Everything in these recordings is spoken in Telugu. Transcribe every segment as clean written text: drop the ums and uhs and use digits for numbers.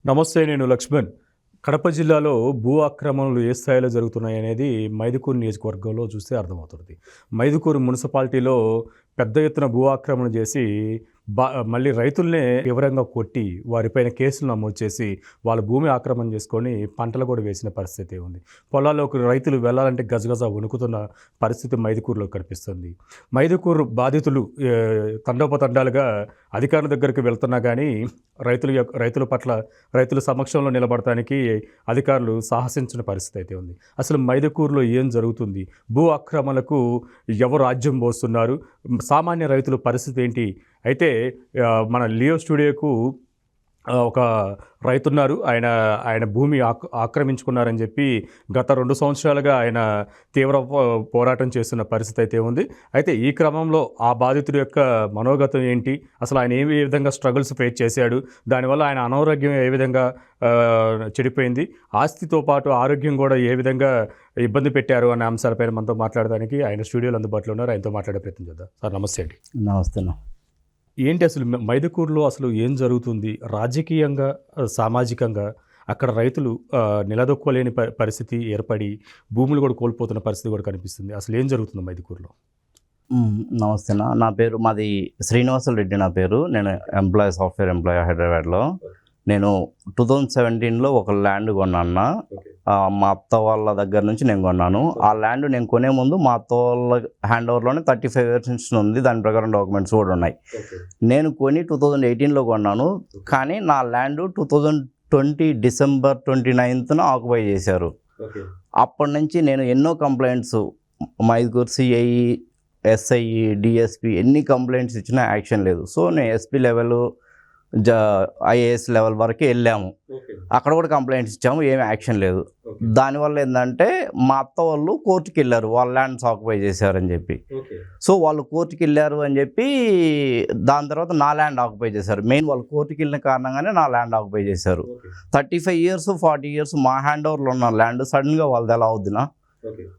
నమస్తే, నేను లక్ష్మణ్. కడప జిల్లాలో భూ ఆక్రమణలు ఏ స్థాయిలో జరుగుతున్నాయనేది మైదుకూరు నియోజకవర్గంలో చూస్తే అర్థమవుతుంది. మైదుకూరు మున్సిపాలిటీలో పెద్ద ఎత్తున భూ ఆక్రమణ చేసి మళ్ళీ రైతుల్నే తీవ్రంగా కొట్టి వారిపైన కేసులు నమోదు చేసి వాళ్ళ భూమి ఆక్రమణ చేసుకొని పంటలు కూడా వేసిన పరిస్థితి ఉంది. పొలాల్లోకి రైతులు వెళ్ళాలంటే గజగజ వణుకుతున్న పరిస్థితి మైదుకూరులో కనిపిస్తుంది. మైదుకూరు బాధితులు తండోపతండాలుగా అధికారుల దగ్గరికి వెళ్తున్నా కానీ రైతుల పట్ల రైతుల సమక్షంలో నిలబడటానికి అధికారులు సాహసించిన పరిస్థితి అయితే ఉంది. అసలు మైదుకూరులో ఏం జరుగుతుంది? భూ ఆక్రమణలకు ఎవరు రాజ్యం పోస్తున్నారు? సామాన్య రైతుల పరిస్థితి ఏంటి? అయితే మన లియో స్టూడియోకు ఒక రైతున్నారు. ఆయన భూమి ఆక్రమించుకున్నారని చెప్పి గత 2 సంవత్సరాలుగా ఆయన తీవ్ర పోరాటం చేస్తున్న పరిస్థితి అయితే ఉంది. అయితే ఈ క్రమంలో ఆ బాధితుడి యొక్క మనోగతం ఏంటి, అసలు ఆయన ఏ విధంగా స్ట్రగుల్స్ ఫేస్ చేశాడు, దానివల్ల ఆయన అనారోగ్యం ఏ విధంగా చెడిపోయింది, ఆస్తితో పాటు ఆరోగ్యం కూడా ఏ విధంగా ఇబ్బంది పెట్టారు అనే అంశాలపైన మనతో మాట్లాడడానికి ఆయన స్టూడియోలో అందుబాటులో ఉన్నారు. ఆయనతో మాట్లాడే ప్రయత్నం చేద్దాం. సార్ నమస్తే అండి. నమస్తే. ఏంటి అసలు మైదుకూరులో అసలు ఏం జరుగుతుంది? రాజకీయంగా, సామాజికంగా అక్కడ రైతులు నిలదొక్కోలేని పరిస్థితి ఏర్పడి భూములు కూడా కోల్పోతున్న పరిస్థితి కూడా కనిపిస్తుంది. అసలు ఏం జరుగుతుంది మైదుకూరులో? నమస్తే. నా పేరు మాది శ్రీనివాసులు రెడ్డి. నా పేరు. నేను సాఫ్ట్వేర్ ఎంప్లాయీ హైదరాబాద్లో. నేను 2017లో ఒక ల్యాండ్ కొన్నాను. మా అత్త వాళ్ళ దగ్గర నుంచి నేను కొన్నాను. ఆ ల్యాండ్ నేను కొనే ముందు మా అత్త వాళ్ళ హ్యాండ్ ఓవర్లోనే 35 years నుంచి ఉంది. దాని ప్రకారం డాక్యుమెంట్స్ కూడా ఉన్నాయి. నేను కొని 2018లో కొన్నాను. కానీ నా ల్యాండ్ 2020 December 29th ఆక్యుపై చేశారు. అప్పటి నుంచి నేను ఎన్నో complaints, Mydukur CI, SI, DSP ఎన్ని కంప్లైంట్స్ ఇచ్చినా యాక్షన్ లేదు. సో నేను ఎస్పీ లెవెల్, ఐఏఎస్ లెవెల్ వరకు వెళ్ళాము. అక్కడ కూడా కంప్లైంట్స్ ఇచ్చాము, ఏమి యాక్షన్ లేదు. దానివల్ల ఏంటంటే మా అత్త వాళ్ళు కోర్టుకి వెళ్ళారు, వాళ్ళ ల్యాండ్స్ ఆక్యుపై చేశారని చెప్పి. సో వాళ్ళు కోర్టుకి వెళ్ళారు అని చెప్పి దాని తర్వాత నా ల్యాండ్ ఆక్యుపై చేశారు. మెయిన్ వాళ్ళు కోర్టుకి వెళ్ళిన కారణంగానే నా ల్యాండ్ ఆక్యుపై చేశారు. 35 years 40 years మా హ్యాండ్ ఓవర్లో ఉన్న ల్యాండ్ సడన్గా వాళ్ళది ఎలా అవుద్దినా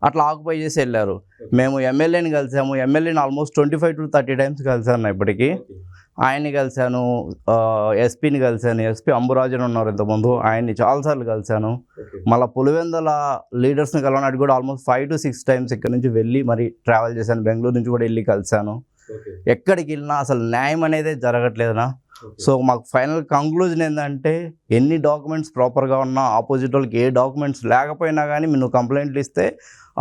అట్లా ఆక్యుపై చేసి వెళ్ళారు. మేము ఎమ్మెల్యేని కలిసాము. ఎమ్మెల్యేని ఆల్మోస్ట్ 25 to 30 times కలిసాను. ఇప్పటికీ ఆయన్ని కలిశాను, ఎస్పీని కలిశాను. ఎస్పీ అంబురాజన్ ఉన్నారు ఇంతకుముందు, ఆయన్ని చాలాసార్లు కలిశాను. మళ్ళీ పులివెందుల లీడర్స్ని కలవడానికి కూడా ఆల్మోస్ట్ 5 to 6 times ఇక్కడ నుంచి వెళ్ళి మరి ట్రావెల్ చేశాను. బెంగళూరు నుంచి కూడా వెళ్ళి కలిశాను. ఎక్కడికి వెళ్ళినా అసలు న్యాయం అనేది జరగట్లేదునా. సో మాకు ఫైనల్ కంక్లూజన్ ఏంటంటే, ఎన్ని డాక్యుమెంట్స్ ప్రాపర్గా ఉన్నా ఆపోజిట్ వాళ్ళకి ఏ డాక్యుమెంట్స్ లేకపోయినా కానీ నువ్వు కంప్లైంట్లు ఇస్తే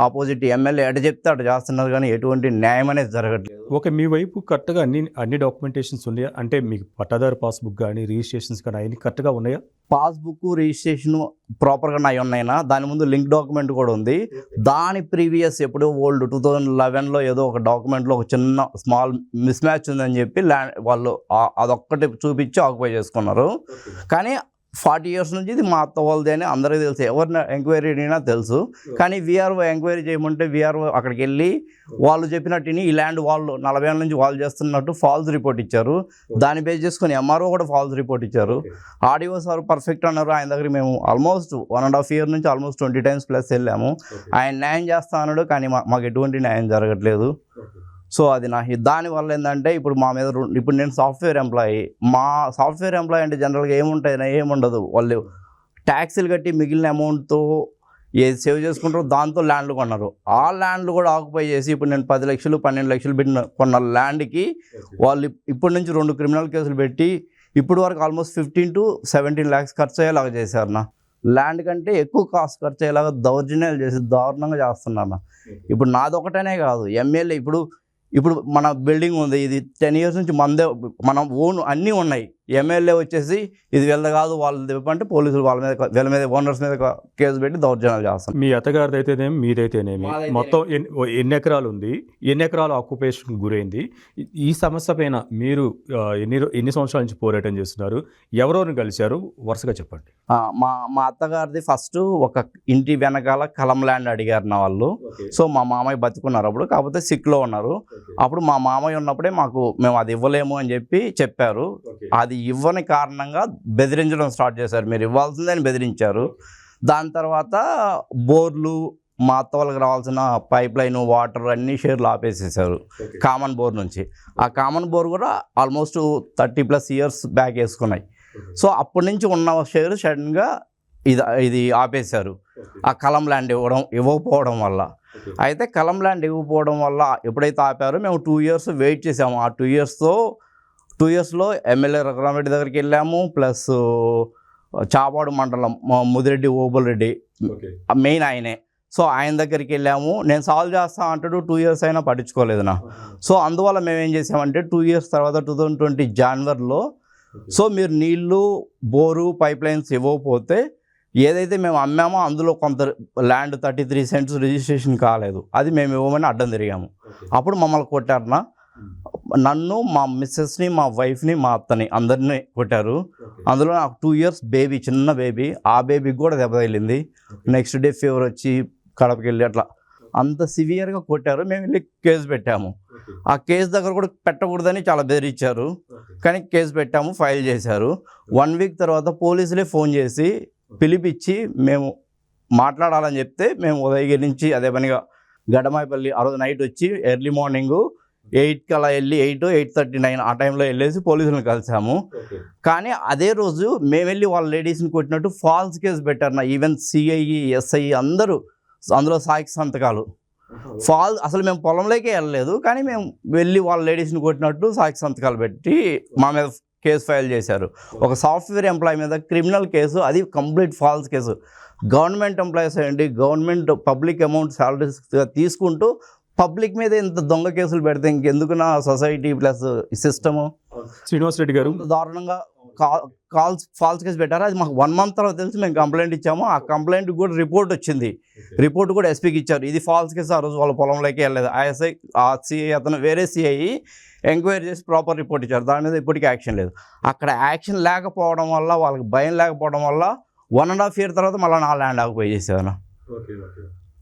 ఆపోజిట్ ఎమ్మెల్యే ఎట చెప్తే అటు చేస్తున్నారు, కానీ ఎటువంటి న్యాయం అనేది జరగట్లేదు. ఓకే, మీ వైపు కరెక్ట్గా అన్ని డాక్యుమెంటేషన్స్ ఉన్నాయా? అంటే మీకు పట్టాదారు పాస్బుక్ కానీ రిజిస్ట్రేషన్స్ కానీ అవన్నీ కరెక్ట్గా ఉన్నాయా? పాస్బుక్, రిజిస్ట్రేషన్ ప్రాపర్గా నాయి ఉన్నాయినా. దాని ముందు లింక్ డాక్యుమెంట్ కూడా ఉంది. దాని ప్రీవియస్ ఎప్పుడో ఓల్డ్ 2011లో ఏదో ఒక డాక్యుమెంట్లో ఒక చిన్న స్మాల్ మిస్ మ్యాచ్ ఉందని చెప్పి వాళ్ళు అదొక్కటి చూపించి ఆక్యుపై చేసుకున్నారు. కానీ 40 years నుంచి ఇది మా అత్త వాళ్ళది అని అందరికీ తెలుసు. ఎవరిని ఎంక్వైరీ అయినా తెలుసు. కానీ వీఆర్ఓ ఎంక్వైరీ చేయమంటే వీఆర్ఓ అక్కడికి వెళ్ళి వాళ్ళు చెప్పినట్టు ఈ ల్యాండ్ వాళ్ళు 40 years నుంచి వాళ్ళు చేస్తున్నట్టు ఫాల్స్ రిపోర్ట్ ఇచ్చారు. దాన్ని బేస్ చేసుకుని ఎంఆర్ఓ కూడా ఫాల్స్ రిపోర్ట్ ఇచ్చారు. ఆర్డీఓ సార్ పర్ఫెక్ట్ అన్నారు. ఆయన దగ్గర మేము ఆల్మోస్ట్ 1.5 years నుంచి ఆల్మోస్ట్ 20 times ప్లస్ వెళ్ళాము. ఆయన న్యాయం చేస్తా అన్నాడు, కానీ మాకు ఎటువంటి న్యాయం జరగట్లేదు. సో అది దానివల్ల ఏంటంటే ఇప్పుడు మా మీద ఇప్పుడు నేను సాఫ్ట్వేర్ ఎంప్లాయీ. మా సాఫ్ట్వేర్ ఎంప్లాయీ అంటే జనరల్గా ఏముంటాయినా ఏముండదు. వాళ్ళు ట్యాక్సీలు కట్టి మిగిలిన అమౌంట్తో ఏది సేవ్ చేసుకుంటారో దాంతో ల్యాండ్లు కొన్నారు. ఆ ల్యాండ్లు కూడా ఆక్యుపై చేసి ఇప్పుడు నేను 10 లక్షలు 12 లక్షలు పెట్టిన కొన్న ల్యాండ్కి వాళ్ళు ఇప్పటి నుంచి 2 క్రిమినల్ కేసులు పెట్టి ఇప్పటి వరకు ఆల్మోస్ట్ 15 to 17 lakhs ఖర్చు అయ్యేలాగా చేశారు. ల్యాండ్ కంటే ఎక్కువ కాస్ట్ ఖర్చు అయ్యేలాగా దౌర్జన్యాలు చేసి దారుణంగా చేస్తున్నారు. ఇప్పుడు నాదొకటనే కాదు, ఎమ్మెల్యే ఇప్పుడు మన బిల్డింగ్ ఉంది, ఇది 10 years నుంచి మనం ఓన్ అన్నీ ఉన్నాయి. ఎమ్మెల్యే వచ్చేసి ఇది వీళ్ళది కాదు వాళ్ళది అంటే పోలీసులు వీళ్ళ మీద ఓనర్స్ మీద కేసు పెట్టి దౌర్జన్యాలు చేస్తాం. మీ అత్తగారిది అయితేనేమి మీదైతేనేమి మొత్తం ఎన్ని ఎకరాలు ఉంది, ఎన్ని ఎకరాలు ఆక్యుపేషన్ గురైంది? ఈ సమస్య పైన మీరు ఎన్ని సంవత్సరాల నుంచి పోరాటం చేస్తున్నారు? ఎవరెవరిని కలిశారు? వరుసగా చెప్పండి. మా అత్తగారిది ఫస్ట్ ఒక ఇంటి వెనకాల కలం ల్యాండ్ అడిగారు నా వాళ్ళు. సో మా మామయ్య బతుకున్నారు అప్పుడు, కాకపోతే సిక్లో ఉన్నారు. అప్పుడు మా మామయ్య ఉన్నప్పుడే మేము అది ఇవ్వలేము అని చెప్పారు. అది ఇవ్వని కారణంగా బెదిరించడం స్టార్ట్ చేశారు. మీరు ఇవ్వాల్సిందని బెదిరించారు. దాని తర్వాత బోర్లు, మా అత్త వాళ్ళకి రావాల్సిన పైప్ లైన్, వాటర్ అన్ని షేర్లు ఆపేసేసారు కామన్ బోర్ నుంచి. ఆ కామన్ బోర్ కూడా ఆల్మోస్ట్ 30+ years బ్యాక్ వేసుకున్నాయి. సో అప్పటి నుంచి ఉన్న షేర్ సడన్గా ఇది ఆపేశారు. ఆ కలం ల్యాండ్ ఇవ్వకపోవడం వల్ల. అయితే కలం ల్యాండ్ ఇవ్వకపోవడం వల్ల ఎప్పుడైతే ఆపారో మేము 2 years వెయిట్ చేసాము. ఆ 2 yearsలో ఎమ్మెల్యే రఘురామరెడ్డి దగ్గరికి వెళ్ళాము. ప్లస్ చాపాడు మండలం ముదిరెడ్డి ఓబుల్ రెడ్డి మెయిన్ ఆయనే. సో ఆయన దగ్గరికి వెళ్ళాము. నేను సాల్వ్ చేస్తా అంటాడు. 2 years అయినా పట్టించుకోలేదు నా. సో అందువల్ల మేము ఏం చేసామంటే 2 years తర్వాత 2020 Januaryలో సో మీరు నీళ్ళు, బోరు, పైప్ లైన్స్ ఇవ్వకపోతే ఏదైతే మేము అమ్మామో అందులో కొంత ల్యాండ్ 33 cents రిజిస్ట్రేషన్ కాలేదు, అది మేము ఇవ్వమని అడ్డం తిరిగాము. అప్పుడు మమ్మల్ని కొట్టారనా, నన్ను, మా మిస్సెస్ని, మా వైఫ్ని, మా అత్తని అందరినీ కొట్టారు. అందులో నాకు 2 years బేబీ, చిన్న బేబీ, ఆ బేబీకి కూడా దెబ్బ తగిలింది. నెక్స్ట్ డే ఫీవర్ వచ్చి కడపకి వెళ్ళి అట్లా అంత సివియర్గా కొట్టారు. మేము వెళ్ళి కేసు పెట్టాము. ఆ కేసు దగ్గర కూడా పెట్టకూడదని చాలా బెదిరించారు, కానీ కేసు పెట్టాము, ఫైల్ చేశారు. 1 week తర్వాత పోలీసులే ఫోన్ చేసి పిలిపించి మేము మాట్లాడాలని చెప్తే మేము ఉదయగిరి నుంచి అదే పనిగా గడమాయపల్లి ఆ రోజు నైట్ వచ్చి ఎర్లీ మార్నింగ్ 8 అలా వెళ్ళి 8:39 ఆ టైంలో వెళ్ళేసి పోలీసులను కలిసాము. కానీ అదే రోజు మేము వెళ్ళి వాళ్ళ లేడీస్ని కొట్టినట్టు ఫాల్స్ కేసు పెట్టారు నా. ఈవెన్ సిఐ, ఎస్ఐ అందరూ అందులో సాక్షి సంతకాలు. అసలు మేము పొలంలోకే వెళ్ళలేదు, కానీ మేము వెళ్ళి వాళ్ళ లేడీస్ని కొట్టినట్టు సాక్షి సంతకాలు పెట్టి మా మీద కేసు ఫైల్ చేశారు. ఒక సాఫ్ట్వేర్ ఎంప్లాయీ మీద క్రిమినల్ కేసు, అది complete false case. Government employees అయ్యండి, గవర్నమెంట్ పబ్లిక్ అమౌంట్ శాలరీస్ తీసుకుంటూ పబ్లిక్ మీద ఇంత దొంగ కేసులు పెడితే ఇంకెందుకు నా society plus system. Srinivas Reddy గారు దారుణంగా ఫాల్స్ కేసు పెట్టారు. అది మాకు 1 month తర్వాత తెలిసి మేము కంప్లైంట్ ఇచ్చాము. ఆ కంప్లైంట్ కూడా రిపోర్ట్ వచ్చింది. రిపోర్ట్ కూడా ఎస్పీకి ఇచ్చారు. ఇది ఫాల్స్ కేసు, ఆ రోజు వాళ్ళ పొలంలోకి వెళ్ళలేదు. ఆ సిఐ అతను వేరే సిఐ ఎంక్వైరీ చేసి ప్రాపర్ రిపోర్ట్ ఇచ్చారు. దాని మీద ఇప్పటికీ యాక్షన్ లేదు. అక్కడ యాక్షన్ లేకపోవడం వల్ల, వాళ్ళకి భయం లేకపోవడం వల్ల 1.5 year తర్వాత మళ్ళీ నా ల్యాండ్ ఆక్యుపై చేసేదాను.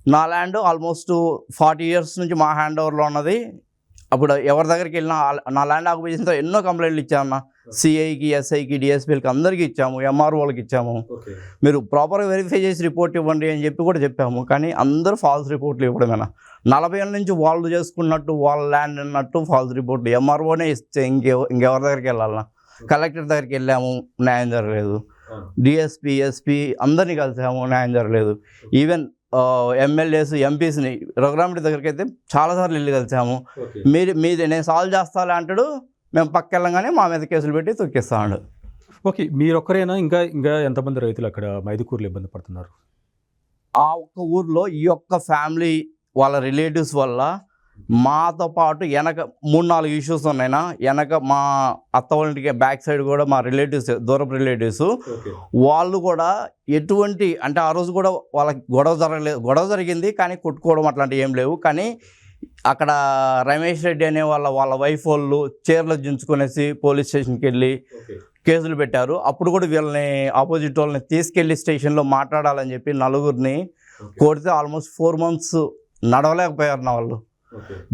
నా ల్యాండ్ ఆల్మోస్ట్ 40 years నుంచి మా హ్యాండ్ ఓవర్లో ఉన్నది. అప్పుడు ఎవరి దగ్గరికి వెళ్ళినా నా ల్యాండ్ ఆక్యుపై చేసిన ఎన్నో కంప్లైంట్లు ఇచ్చామన్న. సిఐకి, ఎస్ఐకి, డిఎస్పీలకి అందరికీ ఇచ్చాము, ఎంఆర్ఓలకి ఇచ్చాము. మీరు ప్రాపర్గా వెరిఫై చేసి రిపోర్ట్ ఇవ్వండి అని చెప్పి కూడా చెప్పాము. కానీ అందరూ ఫాల్స్ రిపోర్ట్లు ఇవ్వడమేనా. 40 ఏళ్ళ నుంచి వాళ్ళు చేసుకున్నట్టు, వాళ్ళ ల్యాండ్ అన్నట్టు ఫాల్స్ రిపోర్ట్లు ఎంఆర్ఓనే ఇస్తే ఇంకెవరి దగ్గరికి వెళ్ళాలన్నా. కలెక్టర్ దగ్గరికి వెళ్ళాము, న్యాయం జరగలేదు. డిఎస్పీ, ఎస్పీ అందరినీ కలిసాము, న్యాయం జరగలేదు. ఈవెన్ ఎమ్మెల్యేస్, ఎంపీస్ని రఘురామరెడ్డి దగ్గరికి అయితే చాలాసార్లు వెళ్ళి కలిసాము. మీది నేను సాల్వ్ చేస్తాలే అంటాడు. మేము పక్క వెళ్ళంగానే మా మీద కేసులు పెట్టి తొక్కిస్తాడు. ఓకే, మీరొక్కరేనా ఇంకా ఎంతమంది రైతులు అక్కడ మైదుకూరులో ఇబ్బంది పడుతున్నారు? ఆ ఒక్క ఊర్లో ఈ ఒక్క ఫ్యామిలీ వాళ్ళ రిలేటివ్స్ వల్ల మాతో పాటు వెనక 3-4 ఇష్యూస్ ఉన్నాయినా. వెనక మా అత్త వాళ్ళకి బ్యాక్ సైడ్ కూడా మా రిలేటివ్స్, దూరపు రిలేటివ్స్, వాళ్ళు కూడా ఎటువంటి అంటే ఆ రోజు కూడా వాళ్ళకి గొడవ జరిగింది, కానీ కొట్టుకోవడం అట్లాంటివి ఏం లేవు. కానీ అక్కడ రమేష్ రెడ్డి అనే వాళ్ళ వైఫ్ వాళ్ళు చీరలు దించుకునేసి పోలీస్ స్టేషన్కి వెళ్ళి కేసులు పెట్టారు. అప్పుడు కూడా వీళ్ళని ఆపోజిట్ వాళ్ళని తీసుకెళ్ళి స్టేషన్లో మాట్లాడాలని చెప్పి 4 కొడితే ఆల్మోస్ట్ 4 months నడవలేకపోయారు నా వాళ్ళు.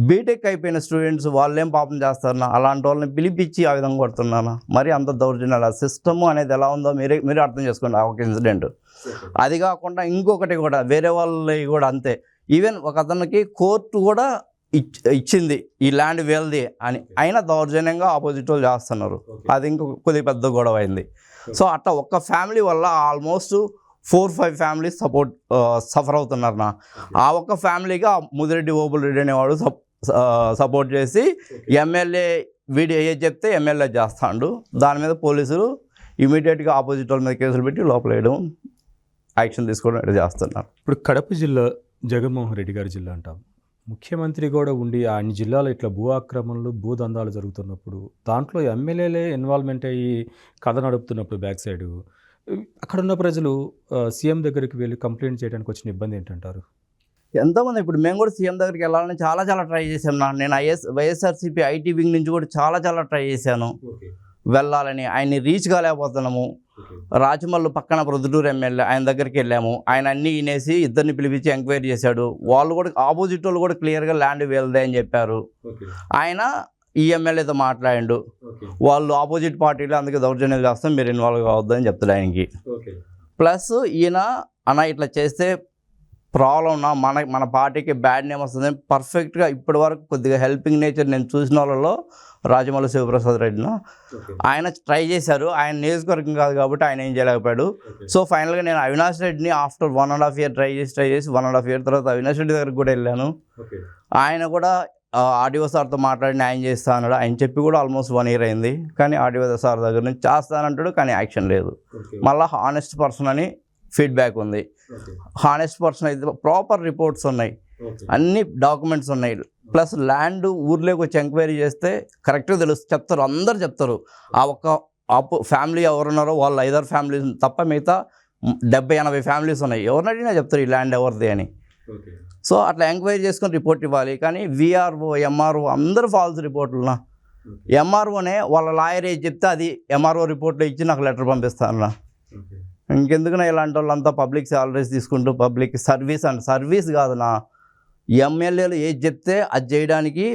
బీటెక్ అయిపోయిన స్టూడెంట్స్ వాళ్ళేం పాపం చేస్తారన్నా, అలాంటి వాళ్ళని పిలిపించి ఆ విధంగా కొడుతున్నానా. మరి అంత దౌర్జన్యాలు. ఆ సిస్టమ్ అనేది ఎలా ఉందో మీరే అర్థం చేసుకోండి. ఆ ఒక ఇన్సిడెంట్. అది కాకుండా ఇంకొకటి కూడా వేరే వాళ్ళవి కూడా అంతే. ఈవెన్ ఒక అతనికి కోర్టు కూడా ఇచ్చింది ఈ ల్యాండ్ వీళ్ళది అని, అయినా దౌర్జన్యంగా ఆపోజిట్ వాళ్ళు చేస్తున్నారు. అది ఇంకొక కొద్దిగా పెద్ద గొడవ అయింది. సో అట్లా ఒక్క ఫ్యామిలీ వల్ల ఆల్మోస్ట్ 4-5 ఫ్యామిలీస్ సఫర్ అవుతున్నారు నా. ఆ ఒక్క ఫ్యామిలీగా ముదిరెడ్డి ఓబుల్ రెడ్డి అనేవాడు సపోర్ట్ చేసి ఎమ్మెల్యే వీడియో ఏ చెప్తే ఎమ్మెల్యే చేస్తాడు. దాని మీద పోలీసులు ఇమీడియట్గా ఆపోజిట్ వాళ్ళ మీద కేసులు పెట్టి లోపల వేయడం, యాక్షన్ తీసుకోవడం చేస్తున్నారు. ఇప్పుడు కడప జిల్లా జగన్మోహన్ రెడ్డి గారి జిల్లా అంటాం. ముఖ్యమంత్రి కూడా ఉండి అన్ని జిల్లాలో ఇట్లా భూ ఆక్రమణలు, భూదందాలు జరుగుతున్నప్పుడు దాంట్లో ఎమ్మెల్యేలే ఇన్వాల్వ్మెంట్ అయ్యి కథ నడుపుతున్నప్పుడు బ్యాక్ సైడ్ అక్కడున్న ప్రజలు సీఎం దగ్గరికి వెళ్ళి కంప్లైంట్ చేయడానికి వచ్చిన ఇబ్బంది ఏంటంటారు? ఎంతోమంది ఇప్పుడు మేము కూడా సీఎం దగ్గరికి వెళ్ళాలని చాలా ట్రై చేశాను. నేను వైఎస్ఆర్సీపీ ఐటీ వింగ్ నుంచి కూడా చాలా ట్రై చేశాను వెళ్ళాలని. ఆయన్ని రీచ్ కాలేకపోతున్నాము. రాజమల్లు పక్కన ప్రొద్దుటూరు ఎమ్మెల్యే, ఆయన దగ్గరికి వెళ్ళాము. ఆయన అన్నీ వినేసి ఇద్దరిని పిలిపించి ఎంక్వైరీ చేశాడు. వాళ్ళు కూడా ఆపోజిట్ వాళ్ళు కూడా క్లియర్గా ల్యాండ్ వీళ్ళదే అని చెప్పారు. ఆయన ఈ ఎమ్మెల్యేతో మాట్లాడిండు. వాళ్ళు ఆపోజిట్ పార్టీలో అందుకే దౌర్జన్యాలు చేస్తాం, మీరు ఇన్వాల్వ్ కావద్దని చెప్తాడు ఆయనకి. ప్లస్ ఈయన అన్న ఇట్లా చేస్తే ప్రాబ్లం ఉన్నా మన పార్టీకి బ్యాడ్ నేమ్ వస్తుంది. పర్ఫెక్ట్గా ఇప్పటి వరకు కొద్దిగా హెల్పింగ్ నేచర్ నేను చూసిన వాళ్ళలో రాజమౌళి శివప్రసాద్ రెడ్డిన ఆయన ట్రై చేశారు. ఆయన నియోజకవర్గం కాదు కాబట్టి ఆయన ఏం చేయలేకపోయాడు. సో ఫైనల్గా నేను అవినాష్ రెడ్డిని ఆఫ్టర్ 1.5 year ట్రై చేసి 1.5 year తర్వాత అవినాష్ రెడ్డి దగ్గరికి కూడా వెళ్ళాను. ఆయన కూడా ఆర్డీఓ సార్తో మాట్లాడి న్యాయం చేస్తా అన్నాడు. ఆయన చెప్పి కూడా ఆల్మోస్ట్ 1 year అయింది. కానీ ఆర్డీఓ సార్ దగ్గర నుంచి చేస్తానంటాడు, కానీ యాక్షన్ లేదు. మళ్ళీ హానెస్ట్ పర్సన్ అని ఫీడ్బ్యాక్ ఉంది. హానెస్ట్ పర్సన్ అయితే ప్రాపర్ రిపోర్ట్స్ ఉన్నాయి, అన్ని డాక్యుమెంట్స్ ఉన్నాయి. ప్లస్ ల్యాండ్ ఊర్లోకి వచ్చి ఎంక్వైరీ చేస్తే కరెక్ట్గా చెప్తారు, అందరు చెప్తారు. ఆ ఒక్క ఫ్యామిలీ ఎవరున్నారో వాళ్ళు 5-6 ఫ్యామిలీస్ తప్ప మిగతా 70-80 ఫ్యామిలీస్ ఉన్నాయి. ఎవరిని అడిగినా చెప్తారు ఈ ల్యాండ్ ఎవరిది అని. సో అట్లా ఎంక్వైరీ చేసుకొని రిపోర్ట్ ఇవ్వాలి. కానీ విఆర్ఓ, ఎంఆర్ఓ అందరూ ఫాల్స్ రిపోర్టులున్నా. ఎంఆర్ఓనే వాళ్ళ లాయర్ ఏది చెప్తే అది ఎంఆర్ఓ రిపోర్ట్లో ఇచ్చి నాకు లెటర్ పంపిస్తాను. ఇంకెందుకున్నా ఇలాంటి వాళ్ళంతా పబ్లిక్ శాలరీస్ తీసుకుంటూ పబ్లిక్ సర్వీస్ కాదునా, ఎమ్మెల్యేలు ఏది చెప్తే అది చేయడానికి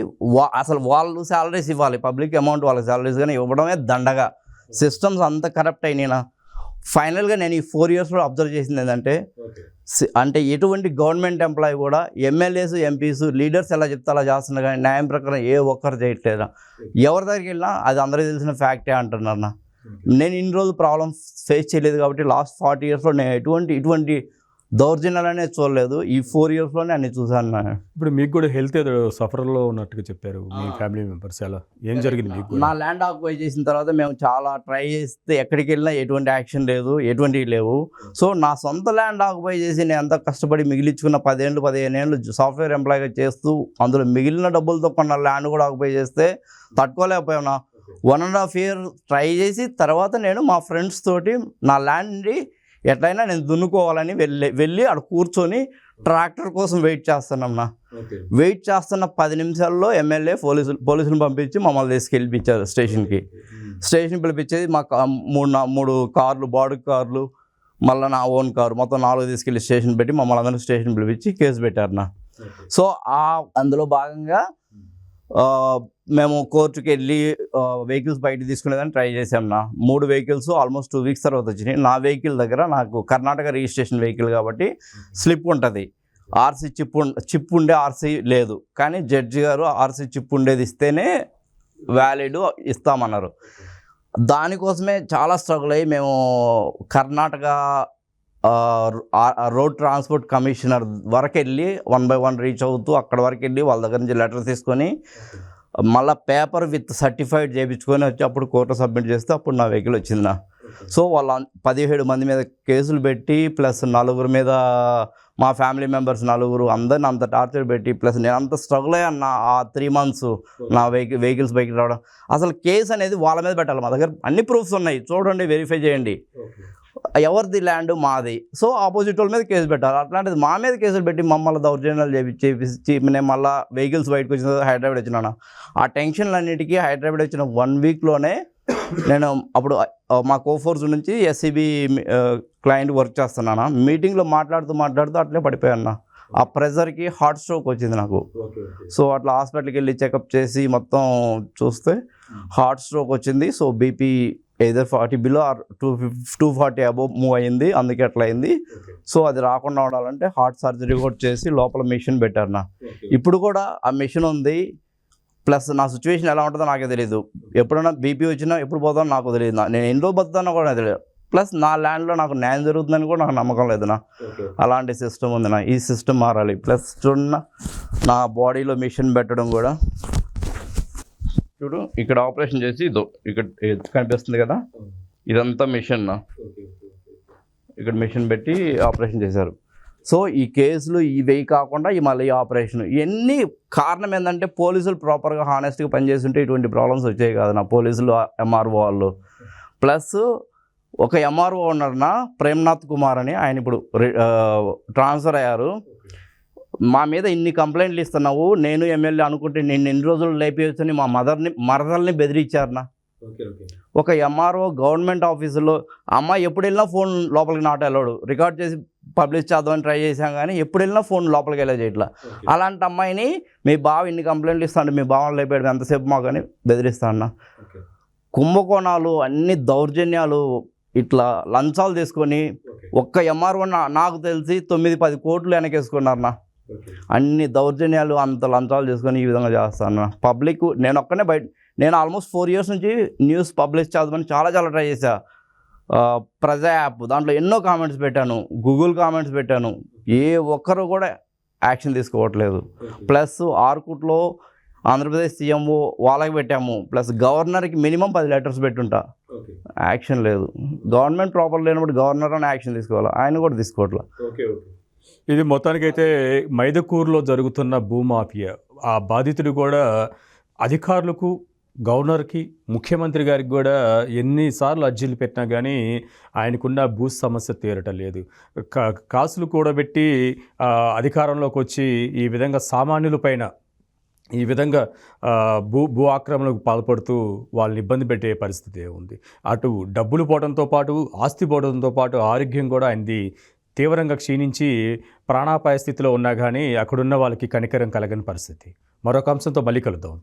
అసలు వాళ్ళు శాలరీస్ ఇవ్వాలి. పబ్లిక్ అమౌంట్ వాళ్ళకి శాలరీస్ కానీ ఇవ్వడమే దండగా. సిస్టమ్స్ అంత కరప్ట్ అయినా. ఫైనల్గా నేను ఈ 4 yearsలో అబ్జర్వ్ చేసింది ఏంటంటే, అంటే ఎటువంటి గవర్నమెంట్ ఎంప్లాయీ కూడా ఎమ్మెల్యేస్, ఎంపీస్, లీడర్స్ ఎలా చెప్తే అలా చేస్తున్నారు, కానీ న్యాయం ప్రకారం ఏ ఒక్కరు చేయట్లేదు. ఎవరి దగ్గరికి వెళ్ళినా అది అందరికీ తెలిసిన ఫ్యాక్టే అంటున్నారు. నేను ఇన్ని రోజులు ప్రాబ్లమ్ ఫేస్ చేయలేదు కాబట్టి లాస్ట్ 40 yearsలో నేను ఇటువంటి దౌర్జన్యాలు అనేది చూడలేదు. ఈ 4 yearsలోనే అన్ని చూసాను. ఇప్పుడు మీకు కూడా హెల్త్ ఏదో సఫర్లో ఉన్నట్టుగా చెప్పారు మీ ఫ్యామిలీ మెంబర్స్. ఎలా ఏం జరిగింది మీకు? నా ల్యాండ్ ఆక్యుపై చేసిన తర్వాత మేము చాలా ట్రై చేస్తే ఎక్కడికి వెళ్ళినా ఎటువంటి యాక్షన్ లేదు, ఎటువంటివి లేవు. సో నా సొంత ల్యాండ్ ఆక్యుపై చేసి నేను ఎంత కష్టపడి మిగిలించుకున్న 10-15 ఏళ్ళు సాఫ్ట్వేర్ ఎంప్లాయీగా చేస్తూ అందులో మిగిలిన డబ్బులతో కొన్న ల్యాండ్ కూడా ఆక్యుపై చేస్తే తట్టుకోలేకపోయాను. 1.5 year ట్రై చేసి తర్వాత నేను మా ఫ్రెండ్స్ తోటి నా ల్యాండ్ని ఎట్లయినా నేను దున్నుకోవాలని వెళ్ళి అక్కడ కూర్చొని ట్రాక్టర్ కోసం వెయిట్ చేస్తున్నాం. వెయిట్ చేస్తున్న 10 నిమిషాల్లో ఎమ్మెల్యే పోలీసులను పంపించి మమ్మల్ని తీసుకెళ్ళిపించారు స్టేషన్ పిలిపించేది. మాకు 3 కార్లు, బాడుగ కార్లు, మళ్ళీ నా ఓన్ కారు, మొత్తం 4 తీసుకెళ్ళి స్టేషన్ పెట్టి మమ్మల్ని అందరూ స్టేషన్ పిలిపించి కేసు పెట్టారు. సో అందులో భాగంగా మేము కోర్టుకి వెళ్ళి వెహికల్స్ బయట తీసుకునేదాన్ని ట్రై చేసాం. 3 vehicles ఆల్మోస్ట్ 2 weeks తర్వాత వచ్చినాయి. నా వెహికల్ దగ్గర నాకు కర్ణాటక రిజిస్ట్రేషన్ వెహికల్ కాబట్టి స్లిప్ ఉంటుంది. ఆర్సీ చిప్ ఉండే ఆర్సీ లేదు. కానీ జడ్జి గారు ఆర్సీ చిప్ ఉండేది ఇస్తేనే వ్యాలిడ్ ఇస్తామన్నారు. దానికోసమే చాలా స్ట్రగుల్ అయ్యి మేము కర్ణాటక రోడ్ ట్రాన్స్పోర్ట్ కమిషనర్ వరకు వెళ్ళి 1 by 1 రీచ్ అవుతూ అక్కడ వరకు వెళ్ళి వాళ్ళ దగ్గర నుంచి లెటర్ తీసుకొని మళ్ళీ పేపర్ విత్ సర్టిఫైడ్ చేయించుకొని వచ్చి అప్పుడు కోర్టు సబ్మిట్ చేస్తే అప్పుడు నా వెహికల్ వచ్చింది. సో వాళ్ళ 17 మంది మీద కేసులు పెట్టి ప్లస్ 4 మీద మా ఫ్యామిలీ మెంబర్స్ 4 అందరిని అంత టార్చర్ పెట్టి ప్లస్ నేను అంత స్ట్రగుల్ అయ్యాను. ఆ 3 months నా వెహికల్స్ బైక్ రావడం. అసలు కేసు అనేది వాళ్ళ మీద పెట్టాలి. మా దగ్గర అన్ని ప్రూఫ్స్ ఉన్నాయి, చూడండి, వెరిఫై చేయండి, ఎవరిది ల్యాండ్ మాది. సో ఆపోజిట్ వాళ్ళ మీద కేసు పెట్టాలి. అట్లాంటిది మా మీద కేసులు పెట్టి మమ్మల్ని దౌర్జన్యాలు చేపించి నేను మళ్ళీ వెహికల్స్ బయటకు వచ్చిన తర్వాత హైదరాబాద్ వచ్చినాను. ఆ టెన్షన్లన్నిటికీ హైదరాబాద్ వచ్చిన 1 weekలోనే నేను అప్పుడు మా కోఫోర్స్ నుంచి ఎస్సీబీ క్లయింట్ వర్క్ చేస్తున్నాను. మీటింగ్లో మాట్లాడుతూ అట్లే పడిపోయాను. ఆ ప్రెజర్కి హార్ట్ స్ట్రోక్ వచ్చింది నాకు. సో అట్లా హాస్పిటల్కి వెళ్ళి చెకప్ చేసి మొత్తం చూస్తే హార్ట్ స్ట్రోక్ వచ్చింది. So BP either 40 below or 240 above move అయింది, అందుకే అట్లా అయింది. సో అది రాకుండా ఉండాలంటే హార్ట్ సర్జరీ కూడా చేసి లోపల మిషన్ పెట్టారు. ఇప్పుడు కూడా ఆ మిషన్ ఉంది. ప్లస్ నా సిచ్యువేషన్ ఎలా ఉంటుందో నాకే తెలియదు. ఎప్పుడైనా బీపీ వచ్చినా ఎప్పుడు పోతానో నాకు తెలియదు. నేను ఎన్ని రోజులు బతుకుతానో కూడా తెలియదు. ప్లస్ నా ల్యాండ్లో నాకు న్యాయం జరుగుతుందని కూడా నాకు నమ్మకం లేదు. అలాంటి సిస్టమ్ ఉంది. ఈ సిస్టమ్ మారాలి. ప్లస్ చూడన్నా నా బాడీలో మిషన్ పెట్టడం కూడా చూడు, ఇక్కడ ఆపరేషన్ చేసి ఇదో ఇక్కడ కనిపిస్తుంది కదా, ఇదంతా మిషన్. ఇక్కడ మిషన్ పెట్టి ఆపరేషన్ చేశారు. సో ఈ కేసులు ఇవి కాకుండా ఈ మళ్ళీ ఆపరేషన్ ఇవన్నీ కారణం ఏంటంటే పోలీసులు ప్రాపర్గా హానెస్ట్గా పనిచేసి ఉంటే ఇటువంటి ప్రాబ్లమ్స్ వచ్చాయి కాదు. పోలీసులు, ఎంఆర్ఓ వాళ్ళు. ప్లస్ ఒక ఎంఆర్ఓ ఉన్నారన్న ప్రేమ్నాథ్ కుమార్ అని, ఆయన ఇప్పుడు ట్రాన్స్ఫర్ అయ్యారు. మా మీద ఇన్ని కంప్లైంట్లు ఇస్తున్నావు, నేను ఎమ్మెల్యే అనుకుంటే నేను ఎన్ని రోజులు లేపేయొచ్చని మా మరదల్ని బెదిరించారన్నా. ఒక ఎంఆర్ఓ గవర్నమెంట్ ఆఫీసులో అమ్మాయి ఎప్పుడు వెళ్ళినా ఫోన్ లోపలికి నాట్ అలౌడ్, రికార్డ్ చేసి పబ్లిష్ చేద్దామని ట్రై చేశాం కానీ ఎప్పుడు వెళ్ళినా ఫోన్ లోపలికి వెళ్ళే చేయట్లా. అలాంటి అమ్మాయిని మీ బావ ఇన్ని కంప్లైంట్లు ఇస్తాడు, మీ బావని లేపాడు ఎంతసేపు మాకు అని బెదిరిస్తా అన్న. కుంభకోణాలు, అన్ని దౌర్జన్యాలు, ఇట్లా లంచాలు తీసుకొని ఒక్క ఎంఆర్ఓ నాకు తెలిసి 9-10 కోట్లు వెనకేసుకున్నారన్నా. అన్ని దౌర్జన్యాలు అంత లంచాలు చేసుకొని ఈ విధంగా చేస్తాను. పబ్లిక్ నేను ఆల్మోస్ట్ 4 years నుంచి న్యూస్ పబ్లిష్ చేద్దామని చాలా ట్రై చేశా. ప్రజా యాప్ దాంట్లో ఎన్నో కామెంట్స్ పెట్టాను, గూగుల్ కామెంట్స్ పెట్టాను, ఏ ఒక్కరు కూడా యాక్షన్ తీసుకోవట్లేదు. ప్లస్ ఆర్కుట్లో ఆంధ్రప్రదేశ్ సీఎంఓ వాళ్ళకి పెట్టాము, ప్లస్ గవర్నర్కి మినిమం 10 letters పెట్టుంటా, యాక్షన్ లేదు. గవర్నమెంట్ ప్రాపర్ లేనప్పుడు గవర్నర్ అని యాక్షన్ తీసుకోవాలి, ఆయన కూడా తీసుకోవట్లేదు. ఇది మొత్తానికైతే మైదుకూరులో జరుగుతున్న భూమాఫియా, ఆ బాధితుడు కూడా అధికారులకు, గవర్నర్కి, ముఖ్యమంత్రి గారికి కూడా ఎన్నిసార్లు అర్జీలు పెట్టినా కానీ ఆయనకున్న భూ సమస్య తీరటం లేదు. కాసులు కూడబెట్టి అధికారంలోకి వచ్చి ఈ విధంగా సామాన్యులపైన ఈ విధంగా భూ ఆక్రమణకు పాల్పడుతూ వాళ్ళని ఇబ్బంది పెట్టే పరిస్థితి ఉంది. అటు డబ్బులు పోవడంతో పాటు, ఆస్తి పోవడంతో పాటు ఆరోగ్యం కూడా ఆయనది తీవ్రంగా క్షీణించి ప్రాణాపాయ స్థితిలో ఉన్నా కానీ అక్కడున్న వాళ్ళకి కనికరం కలగని పరిస్థితి. మరొక అంశంతో మళ్ళీ కలుద్దాం.